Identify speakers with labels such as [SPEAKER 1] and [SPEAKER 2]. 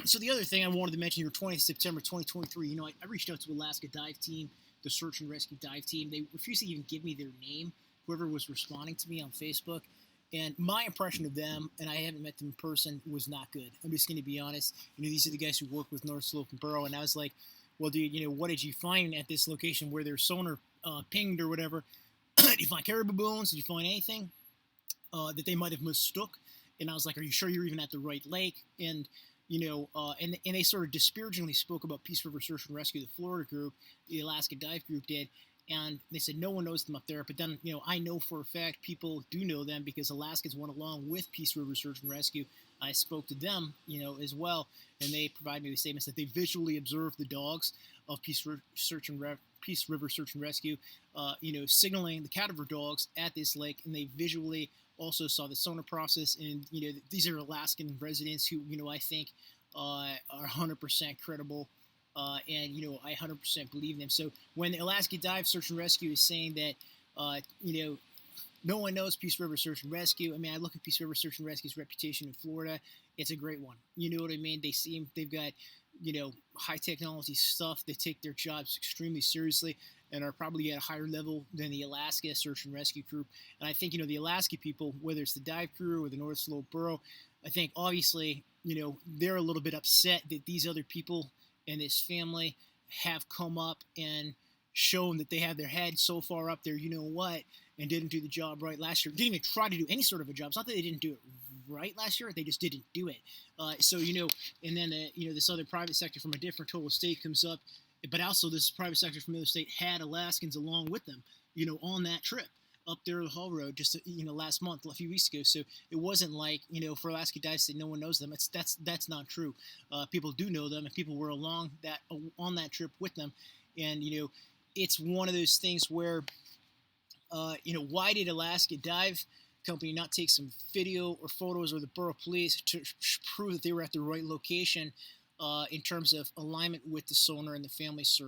[SPEAKER 1] So the other thing I wanted to mention here, 20th September 2023, I reached out to Alaska Dive Team, the search and rescue dive team. They refused to even give me their name, whoever was responding to me on Facebook. And my impression of them, and I haven't met them in person, was not good. I'm just going to be honest. These are the guys who work with North Slope and Burrow, and I was like, well, dude, what did you find at this location where their sonar pinged or whatever? Did you find caribou bones? Did you find anything that they might have mistook? And I was like, are you sure you're even at the right lake? And and they sort of disparagingly spoke about Peace River Search and Rescue, the Florida group, the Alaska Dive group did, and they said no one knows them up there. But then, I know for a fact people do know them because Alaskans went along with Peace River Search and Rescue. I spoke to them, as well, and they provided me with statements that they visually observed the dogs of Peace River Search and Rescue, signaling the cadaver dogs at this lake, and they visually also saw the sonar process. And these are Alaskan residents who I think are 100% credible, and I 100% believe them. So when the Alaska Dive Search and Rescue is saying that no one knows Peace River Search and Rescue, I mean, I look at Peace River Search and Rescue's reputation in Florida. It's a great one. You know what I mean? They've got high technology stuff. They take their jobs extremely seriously and are probably at a higher level than the Alaska Search and Rescue group. And I think the Alaska people, whether it's the dive crew or the North Slope Burrow, I think obviously they're a little bit upset that these other people and this family have come up and shown that they have their head so far up there, and didn't do the job right last year. Didn't even try to do any sort of a job. It's not that they didn't do it right last year; they just didn't do it. And then this other private sector from a different total state comes up, but also this private sector from another state had Alaskans along with them, on that trip up there the Haul Road just last month, a few weeks ago. So it wasn't like for Alaska Dive to say no one knows them. That's not true. People do know them, and people were along on that trip with them, and it's one of those things where why did Alaska Dive Company not take some video or photos, or the borough police, to prove that they were at the right location in terms of alignment with the sonar and the family search?